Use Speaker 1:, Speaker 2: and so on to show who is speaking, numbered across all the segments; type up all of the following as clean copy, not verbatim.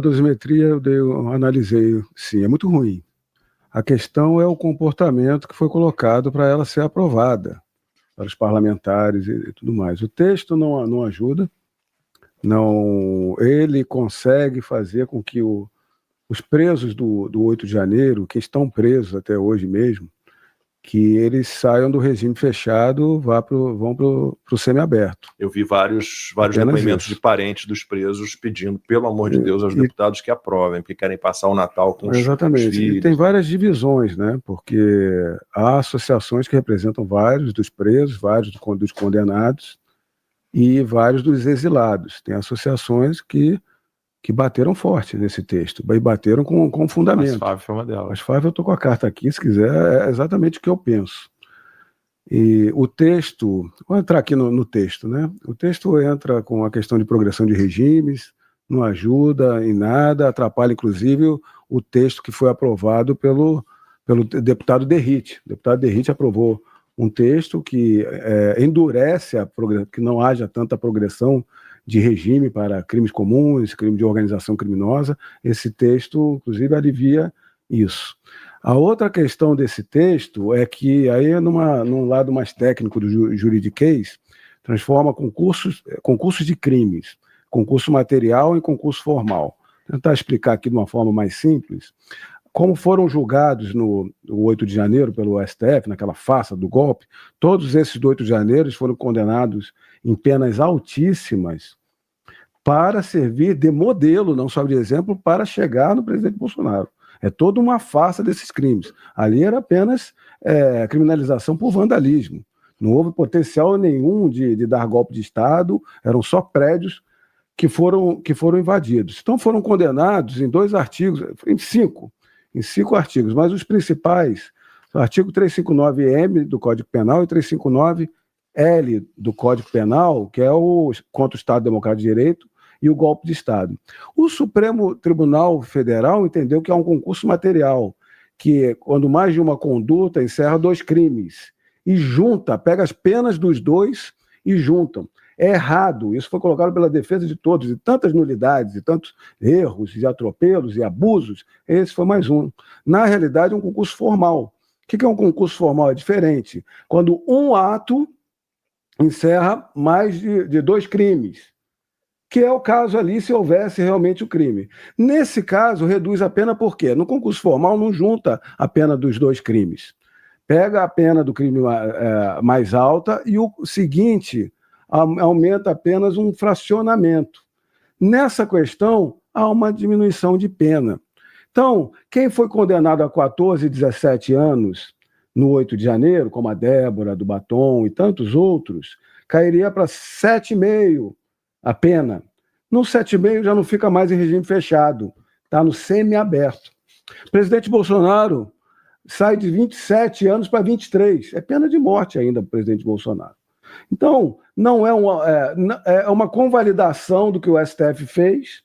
Speaker 1: A dosimetria eu analisei, sim, é muito ruim. A questão é o comportamento que foi colocado para ela ser aprovada, para os parlamentares e tudo mais. O texto não ajuda, não, ele consegue fazer com que os presos do 8 de janeiro, que estão presos até hoje mesmo, que eles saiam do regime fechado, vão para o semiaberto.
Speaker 2: Eu vi vários depoimentos de parentes dos presos pedindo, pelo amor de Deus, aos deputados que aprovem, porque querem passar o Natal com os filhos.
Speaker 1: Exatamente. E tem várias divisões, né? Porque há associações que representam vários dos presos, vários dos condenados e vários dos exilados. Tem associações que bateram forte nesse texto, e bateram com fundamento.
Speaker 2: As FAV foi uma delas.
Speaker 1: As FAV eu estou com a carta aqui, se quiser, é exatamente o que eu penso. E o texto, vou entrar aqui no texto, né? O texto entra com a questão de progressão de regimes, não ajuda em nada, atrapalha inclusive o texto que foi aprovado pelo deputado Derrite. O deputado Derrite aprovou um texto que endurece que não haja tanta progressão de regime para crimes comuns, crime de organização criminosa. Esse texto, inclusive, alivia isso. A outra questão desse texto é que, aí num lado mais técnico do juridiquês, transforma concursos de crimes, concurso material em concurso formal. Vou tentar explicar aqui de uma forma mais simples. Como foram julgados no 8 de janeiro pelo STF, naquela farsa do golpe, todos esses do 8 de janeiro foram condenados em penas altíssimas para servir de modelo, não só de exemplo, para chegar no presidente Bolsonaro. É toda uma farsa desses crimes. Ali era apenas criminalização por vandalismo. Não houve potencial nenhum de dar golpe de Estado, eram só prédios que foram invadidos. Então foram condenados em 2 artigos, em cinco artigos, mas os principais, o artigo 359-M do Código Penal e 359-L do Código Penal, que é o contra o Estado Democrático de Direito e o golpe de Estado. O Supremo Tribunal Federal entendeu que é um concurso material, que quando mais de uma conduta encerra 2 crimes, e pega as penas dos 2 e juntam. É errado, isso foi colocado pela defesa de todos, e tantas nulidades, e tantos erros, e atropelos, e abusos, esse foi mais um. Na realidade, é um concurso formal. O que é um concurso formal? É diferente. Quando um ato encerra mais de 2 crimes, que é o caso ali se houvesse realmente o crime. Nesse caso, reduz a pena por quê? No concurso formal não junta a pena dos 2 crimes. Pega a pena do crime mais alta e o seguinte aumenta apenas um fracionamento. Nessa questão, há uma diminuição de pena. Então, quem foi condenado a 14 e 17 anos no 8 de janeiro, como a Débora, do Batom e tantos outros, cairia para 7,5 a pena. No 7,5 já não fica mais em regime fechado, está no semiaberto. O presidente Bolsonaro sai de 27 anos para 23. É pena de morte ainda para o presidente Bolsonaro. Então, não é uma convalidação do que o STF fez,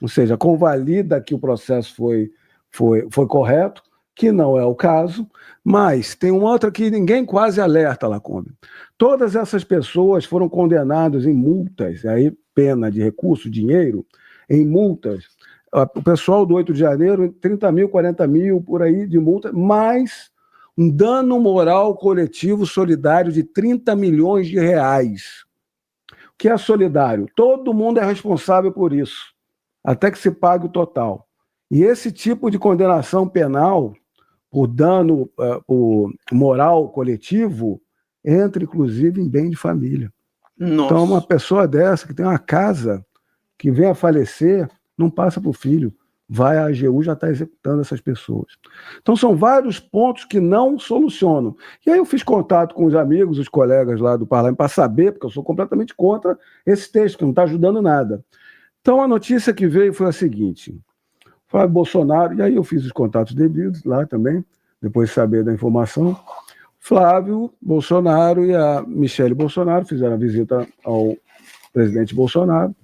Speaker 1: ou seja, convalida que o processo foi correto, que não é o caso, mas tem uma outra que ninguém quase alerta, Lacombe. Todas essas pessoas foram condenadas em multas, aí pena de recurso, dinheiro, em multas. O pessoal do 8 de janeiro, 30 mil, 40 mil, por aí de multa, mais um dano moral coletivo solidário de 30 milhões de reais. O que é solidário? Todo mundo é responsável por isso, até que se pague o total. E esse tipo de condenação penal por dano por moral coletivo entra, inclusive, em bem de família. Nossa. Então, uma pessoa dessa que tem uma casa que vem a falecer, não passa para o filho, vai à AGU, já está executando essas pessoas. Então, são vários pontos que não solucionam. E aí eu fiz contato com os amigos, os colegas lá do parlamento, para saber, porque eu sou completamente contra esse texto, que não está ajudando nada. Então, a notícia que veio foi a seguinte: Flávio Bolsonaro, e aí eu fiz os contatos devidos lá também, depois de saber da informação. Flávio Bolsonaro e a Michele Bolsonaro fizeram a visita ao presidente Bolsonaro,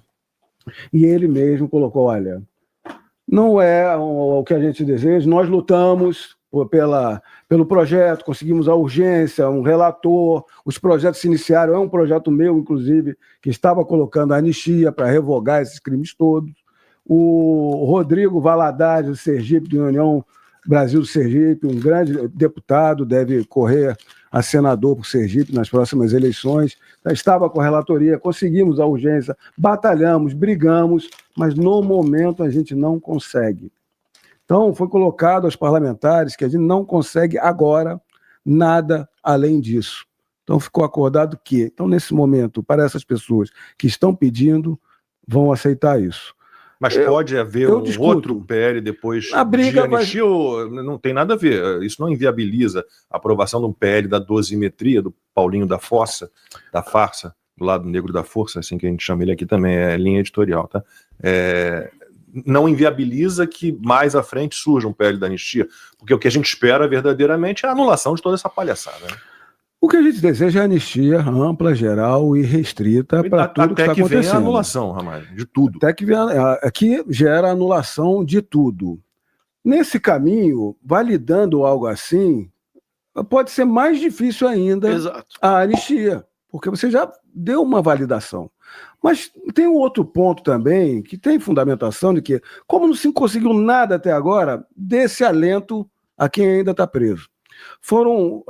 Speaker 1: e ele mesmo colocou: olha, não é o que a gente deseja, nós lutamos pelo projeto, conseguimos a urgência, um relator, os projetos se iniciaram, é um projeto meu, inclusive, que estava colocando a anistia para revogar esses crimes todos. O Rodrigo Valadares, do Sergipe, do União Brasil do Sergipe, um grande deputado, deve correr a senador por Sergipe nas próximas eleições. Estava com a relatoria, conseguimos a urgência, batalhamos, brigamos, mas no momento a gente não consegue. Então, foi colocado aos parlamentares que a gente não consegue agora nada além disso. Então, ficou acordado que, então, nesse momento, para essas pessoas que estão pedindo, vão aceitar isso.
Speaker 2: Mas pode haver um outro PL depois
Speaker 1: a briga
Speaker 2: de anistia, ou não tem nada a ver? Isso não inviabiliza a aprovação de um PL da dosimetria do Paulinho da Fossa, da Farsa, do lado negro da força, assim que a gente chama ele aqui também, é linha editorial, tá? Não inviabiliza que mais à frente surja um PL da anistia, porque o que a gente espera verdadeiramente é a anulação de toda essa palhaçada, né?
Speaker 1: O que a gente deseja é anistia ampla, geral e restrita para tudo que está acontecendo. Até que venha a
Speaker 2: anulação, Ramalho, de tudo.
Speaker 1: Até que aqui gera a anulação de tudo. Nesse caminho, validando algo assim, pode ser mais difícil ainda a anistia, porque você já deu uma validação. Mas tem um outro ponto também, que tem fundamentação de que, como não se conseguiu nada até agora, dê-se alento a quem ainda está preso. Foram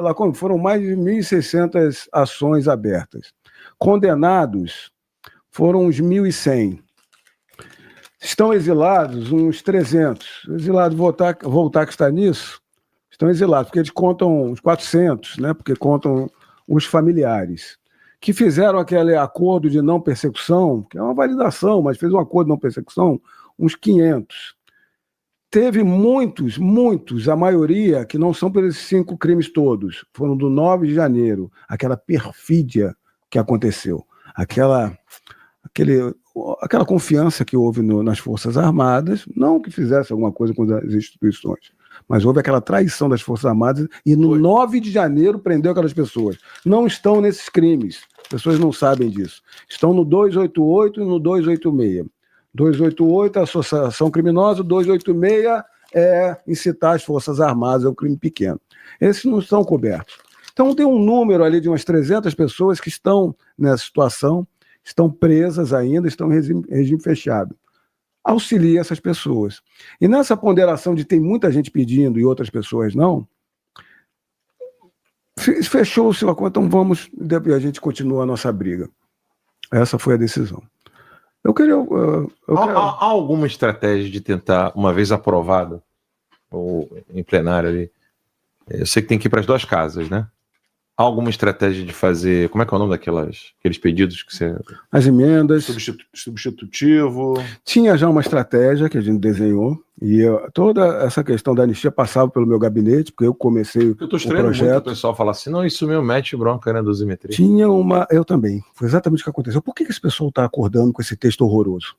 Speaker 1: mais de 1.600 ações abertas. Condenados foram uns 1.100. Estão exilados uns 300. Exilados, voltar que está nisso, estão exilados, porque eles contam uns 400, né? Porque contam os familiares, que fizeram aquele acordo de não persecução, que é uma validação, mas fez um acordo de não persecução, uns 500. Teve muitos, a maioria, que não são pelos 5 crimes todos, foram do 9 de janeiro, aquela perfídia que aconteceu, aquela confiança que houve nas Forças Armadas, não que fizesse alguma coisa com as instituições, mas houve aquela traição das Forças Armadas e no 9 de janeiro prendeu aquelas pessoas. Não estão nesses crimes, as pessoas não sabem disso. Estão no 288 e no 286. 288 é associação criminosa, 286 é incitar as Forças Armadas, é um crime pequeno. Esses não estão cobertos. Então tem um número ali de umas 300 pessoas que estão nessa situação, estão presas ainda, estão em regime fechado. Auxilia essas pessoas. E nessa ponderação de tem muita gente pedindo e outras pessoas não, fechou-se uma conta, então vamos, e a gente continua a nossa briga. Essa foi a decisão.
Speaker 3: Há alguma estratégia de tentar, uma vez aprovado, ou em plenário ali, eu sei que tem que ir para as 2 casas, né? Há alguma estratégia de fazer, como é que é o nome aqueles pedidos que você...
Speaker 1: As emendas...
Speaker 2: Substitutivo...
Speaker 1: Tinha já uma estratégia que a gente desenhou, e toda essa questão da anistia passava pelo meu gabinete, porque eu comecei o projeto... Eu estou estranhando muito
Speaker 3: o pessoal falar assim, não, isso mesmo mete bronca, né, dosimetria.
Speaker 1: Eu também, foi exatamente o que aconteceu. Por que esse pessoal está acordando com esse texto horroroso?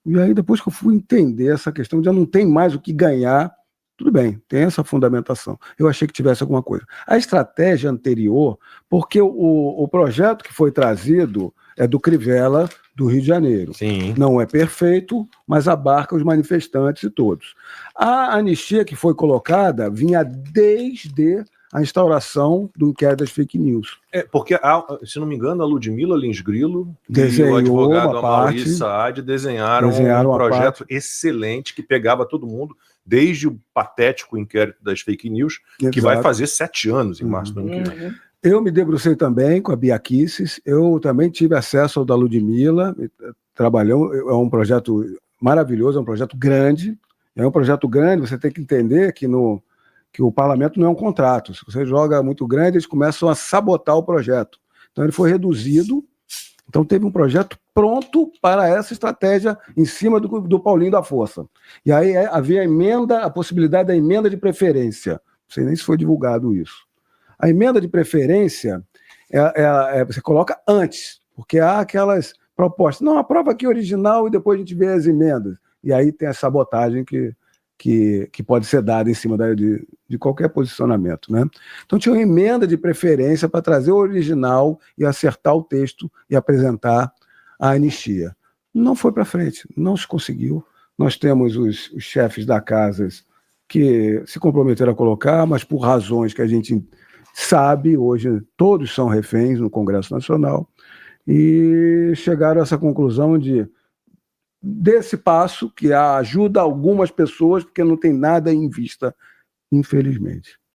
Speaker 1: E aí depois que eu fui entender essa questão, já não tem mais o que ganhar. Tudo bem, tem essa fundamentação. Eu achei que tivesse alguma coisa. A estratégia anterior, porque o projeto que foi trazido é do Crivella, do Rio de Janeiro.
Speaker 3: Sim.
Speaker 1: Não é perfeito, mas abarca os manifestantes e todos. A anistia que foi colocada vinha desde a instauração do inquérito das fake news.
Speaker 2: Porque, se não me engano, a Ludmila Lins Grilo e o advogado Amaury Saad desenharam um projeto excelente que pegava todo mundo, desde o patético inquérito das fake news, que vai fazer 7 anos em março do ano que vem.
Speaker 1: Eu me debrucei também com a Bia Kicis, eu também tive acesso ao da Ludmila, trabalhou, é um projeto maravilhoso, é um projeto grande, você tem que entender que o parlamento não é um contrato, se você joga muito grande, eles começam a sabotar o projeto. Então ele foi reduzido, então teve um projeto pronto para essa estratégia em cima do Paulinho da Força. E aí havia a possibilidade da emenda de preferência. Não sei nem se foi divulgado isso. A emenda de preferência você coloca antes, porque há aquelas propostas. Não, aprova aqui original e depois a gente vê as emendas. E aí tem a sabotagem que pode ser dada em cima de qualquer posicionamento, né? Então tinha uma emenda de preferência para trazer o original e acertar o texto e apresentar a anistia. Não foi para frente, não se conseguiu. Nós temos os chefes da casa que se comprometeram a colocar, mas por razões que a gente sabe, hoje todos são reféns no Congresso Nacional, e chegaram a essa conclusão de dê esse passo que ajuda algumas pessoas, porque não tem nada em vista, infelizmente.